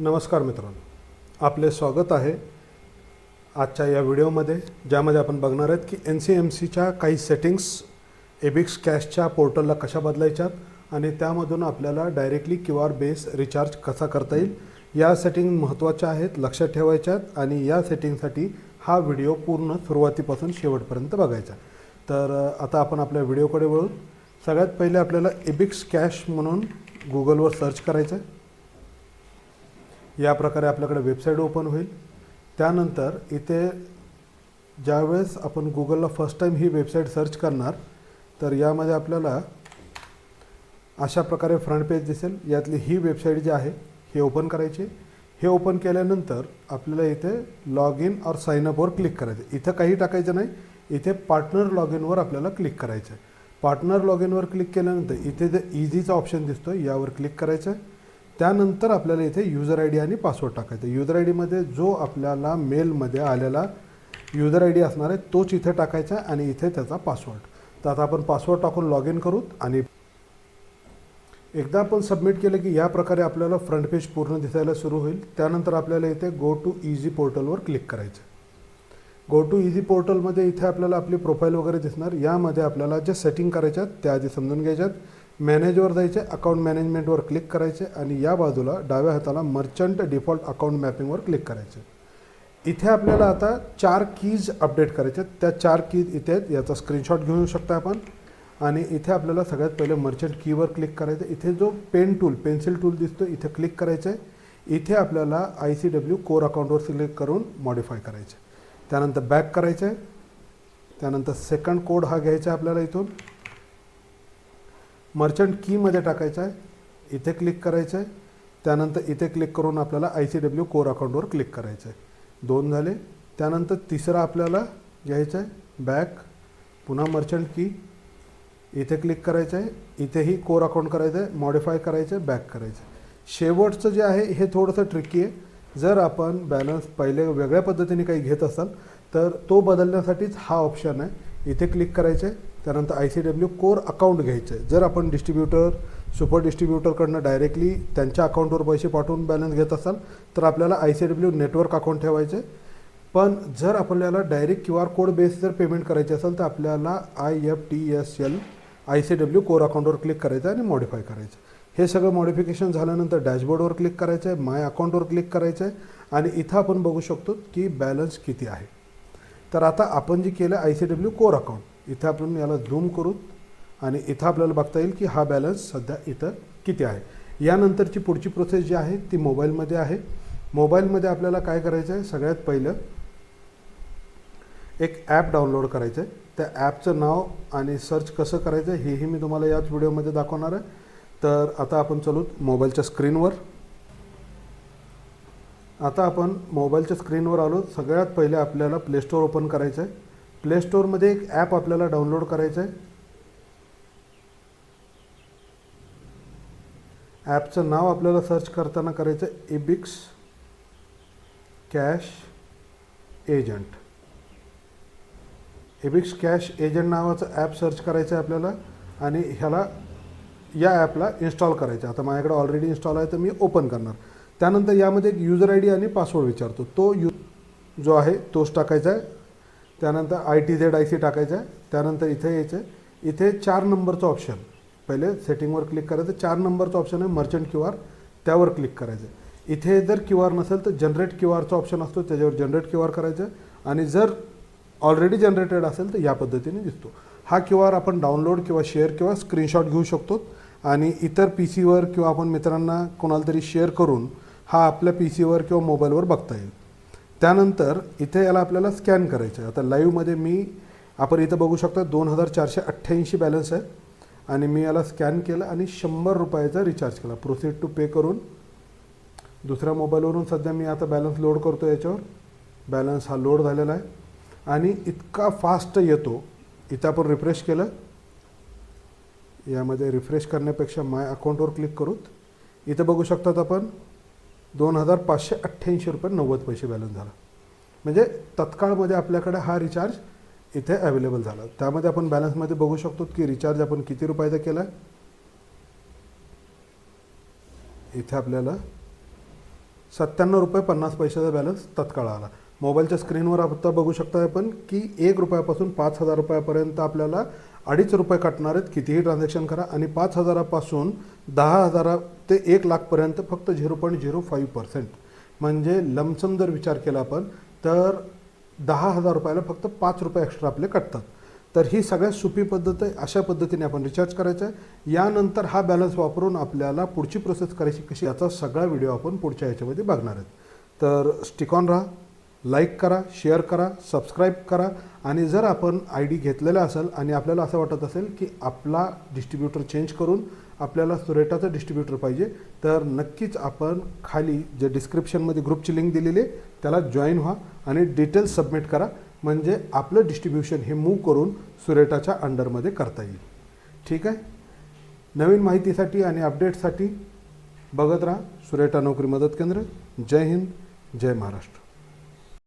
नमस्कार मित्रांनो, आपले स्वागत आहे आजच्या या व्हिडिओमध्ये, ज्यामध्ये आपण बघणार आहेत की NCMCच्या काही सेटिंग्स एबिक्स कॅशच्या पोर्टलला कशा बदलायच्यात आणि त्यामधून आपल्याला डायरेक्टली QR बेस रिचार्ज कसा करता येईल. या सेटिंग महत्त्वाच्या आहेत, लक्षात ठेवायच्यात आणि या सेटिंगसाठी हा व्हिडिओ पूर्ण सुरुवातीपासून शेवटपर्यंत बघायचा. तर आता आपण आपल्या व्हिडिओकडे वळू. सगळ्यात पहिले आपल्याला एबिक्स कॅश म्हणून गुगलवर सर्च करायचं आहे. या प्रकारे आपल्याकडे वेबसाईट ओपन होईल. त्यानंतर इथे ज्यावेळेस आपण गुगलला फर्स्ट टाईम ही वेबसाईट सर्च करणार तर यामध्ये आपल्याला अशा प्रकारे फ्रंट पेज दिसेल. यातली ही वेबसाईट जी आहे हे ओपन करायची. हे ओपन केल्यानंतर आपल्याला इथे लॉग इन और साइन अपवर क्लिक करायचं. इथं काही टाकायचं नाही, इथे पार्टनर लॉग इनवर आपल्याला क्लिक करायचं आहे. पार्टनर लॉग इनवर क्लिक केल्यानंतर इथे जे इझीचा ऑप्शन दिसतो यावर क्लिक करायचं आहे. त्यानंतर आपल्याला इथे यूजर आय डी आणि पासवर्ड टाकायचा. यूजर आय डीमध्ये जो आपल्याला मेलमध्ये आलेला यूजर आय डी असणार आहे तोच इथे टाकायचा आणि इथे त्याचा पासवर्ड. तर आता आपण पासवर्ड टाकून लॉग इन करूत आणि एकदा आपण सबमिट केलं की या प्रकारे आपल्याला फ्रंट पेज पूर्ण दिसायला सुरू होईल. त्यानंतर आपल्याला इथे गो टू इझी पोर्टलवर क्लिक करायचं. गो टू इझी पोर्टलमध्ये इथे आपल्याला आपली प्रोफाईल वगैरे दिसणार. यामध्ये आपल्याला जे सेटिंग करायच्यात त्या आधी समजून घ्यायच्यात. मॅनेजवर जायचे, अकाउंट मॅनेजमेंटवर क्लिक करायचे आणि या बाजूला डाव्या हाताला मर्चंट डिफॉल्ट अकाउंट मॅपिंगवर क्लिक करायचे. इथे आपल्याला आता 4 कीज अपडेट करायचे. त्या 4 कीज इथे आहेत, याचा स्क्रीनशॉट घेऊ शकता आपण. आणि इथे आपल्याला सगळ्यात पहिले मर्चंट कीवर क्लिक करायचं. इथे जो पेन्सिल टूल दिसतो इथे क्लिक करायचं आहे. इथे आपल्याला ICW कोर अकाउंटवर सिलेक्ट करून मॉडिफाय करायचे. त्यानंतर बॅक करायचं आहे. त्यानंतर सेकंड कोड हा घ्यायचा आहे आपल्याला. इथून मर्चंट कीमध्ये टाकायचा आहे. इथे क्लिक करायचं आहे. त्यानंतर इथे क्लिक करून आपल्याला ICW कोर अकाउंटवर क्लिक करायचं आहे. 2 झाले. त्यानंतर तिसरा आपल्याला घ्यायचं आहे बॅक, पुन्हा मर्चंट की, इथे क्लिक करायचं आहे. इथेही कोर अकाउंट करायचं आहे, मॉडिफाय करायचं आहे, बॅक करायचं आहे. शेवटचं जे आहे हे थोडंसं ट्रिकी आहे. जर आपण बॅलन्स पहिले वेगळ्या पद्धतीने काही घेत असाल तर तो बदलण्यासाठीच हा ऑप्शन आहे. इथे क्लिक करायचं आहे. त्यानंतर ICW कोर अकाउंट घ्यायचं आहे. जर आपण डिस्ट्रीब्युटर, सुपर डिस्ट्रीब्युटरकडनं डायरेक्टली त्यांच्या अकाउंटवर पैसे पाठवून बॅलन्स घेत असाल तर आपल्याला ICW नेटवर्क अकाउंट ठेवायचं आहे. पण जर आपल्याला डायरेक्ट QR कोड बेस जर पेमेंट करायचे असेल तर आपल्याला IFTSL ICW कोर अकाउंटवर क्लिक करायचं आणि मॉडिफाय करायचं. हे सगळं मॉडिफिकेशन झाल्यानंतर डॅशबोर्डवर क्लिक करायचं आहे, माय अकाउंटवर क्लिक करायचं आहे आणि इथं आपण बघू शकतो की बॅलन्स किती आहे. तर आता आपण जे केलं ICW कोर अकाउंट, इथं आपण याला झूम करू आणि इथं आपल्याला बघता येईल की हा बॅलन्स सध्या इथं किती आहे. यानंतरची पुढची प्रोसेस जी आहे ती मोबाईलमध्ये आहे. मोबाईलमध्ये आपल्याला काय करायचं आहे, सगळ्यात पहिलं एक ॲप डाउनलोड करायचं आहे. त्या ॲपचं नाव आणि सर्च कसं करायचं हेही मी तुम्हाला याच व्हिडिओमध्ये दाखवणार आहे. तर आता आपण चलू मोबाईलच्या स्क्रीनवर. आता आपण मोबाईलच्या स्क्रीनवर आलो. सगळ्यात पहिले आपल्याला प्ले स्टोअर ओपन करायचं आहे. प्ले स्टोअरमध्ये एक ॲप आपल्याला डाउनलोड करायचं आहे. ॲपचं नाव आपल्याला सर्च करताना करायचं आहे Ebix cash agent. Ebix cash agent नावाचं ॲप सर्च करायचं आहे आपल्याला आणि ह्याला या ॲपला इन्स्टॉल करायचं. आता माझ्याकडे ऑलरेडी इन्स्टॉल आहे तर मी ओपन करणार. त्यानंतर यामध्ये एक यूजर आय डी आणि पासवर्ड विचारतो. तो जो आहे तोच टाकायचा आहे. त्यानंतर ITZIC टाकायचं आहे. त्यानंतर इथे यायचं आहे. इथे 4 नंबरचं ऑप्शन, पहिले सेटिंगवर क्लिक करायचं. 4 नंबरचं ऑप्शन आहे मर्चंट QR, त्यावर क्लिक करायचं. इथे जर QR नसेल तर जनरेट QRचा ऑप्शन असतो, त्याच्यावर जनरेट QR करायचं आणि जर ऑलरेडी जनरेटेड असेल तर या पद्धतीने दिसतो. हा QR आपण डाउनलोड किंवा शेअर किंवा स्क्रीनशॉट घेऊ शकतो आणि इतर PCवर किंवा आपण मित्रांना कोणाला तरी शेअर करून हा आपल्या PCवर किंवा मोबाईलवर बघता येईल. त्यानंतर इथे याला आपल्याला स्कॅन करायचं आहे. आता लाईव्हमध्ये आपण इथं बघू शकता 2488 बॅलन्स आहे आणि मी याला स्कॅन केलं आणि 100 रुपयाचा रिचार्ज केला. प्रोसीड टू पे करून दुसऱ्या मोबाईलवरून सध्या मी आता बॅलन्स लोड करतो. याच्यावर बॅलन्स हा लोड झालेला आहे आणि इतका फास्ट येतो. इथं आपण रिफ्रेश केलं. यामध्ये रिफ्रेश करण्यापेक्षा माय अकाउंटवर क्लिक करूत. इथं बघू शकतात आपण 2588 रुपये 90 पैसे बॅलन्स झाला. म्हणजे तत्काळमध्ये आपल्याकडे हा रिचार्ज इथे अवेलेबल झाला. त्यामध्ये आपण बॅलन्समध्ये बघू शकतो की रिचार्ज आपण किती रुपयाचा केला आहे. इथे आपल्याला ₹97.50 बॅलन्स तत्काळ आला. मोबाईलच्या स्क्रीनवर आता बघू शकता आपण की ₹1 पासून ₹5,000 आपल्याला ₹2.5 कटणार आहेत कितीही ट्रान्झॅक्शन करा, आणि 5,000 पासून 10,000 ते 1,00,000 पर्यंत फक्त 0.05%. म्हणजे लमसम जर विचार केला आपण तर ₹10,000 फक्त ₹5 एक्स्ट्रा आपले कटतात. तर ही सगळ्यात सोपी पद्धत आहे. अशा पद्धतीने आपण रिचार्ज करायचं आहे. यानंतर हा बॅलन्स वापरून आपल्याला पुढची प्रोसेस करायची कशी याचा सगळा व्हिडिओ आपण पुढच्या ह्याच्यामध्ये बघणार आहेत. तर स्टिक ऑन राहा, लाईक करा, शेअर करा, सबस्क्राईब करा. आणि जर आपण ID घेतलेला असेल आणि आपल्याला असं वाटत असेल की आपला डिस्ट्रीब्युटर चेंज करून आपल्याला सुरेटाचं डिस्ट्रीब्युटर पाहिजे, तर नक्कीच आपण खाली जे डिस्क्रिप्शनमध्ये ग्रुपची लिंक दिलेली आहे त्याला जॉईन व्हा आणि डिटेल्स सबमिट करा. म्हणजे आपलं डिस्ट्रीब्युशन हे मूव्ह करून सुरेटाच्या अंडरमध्ये करता येईल. ठीक आहे. नवीन माहितीसाठी आणि अपडेटसाठी बघत राहा सुरेटा नोकरी मदत केंद्र. जय हिंद, जय महाराष्ट्र.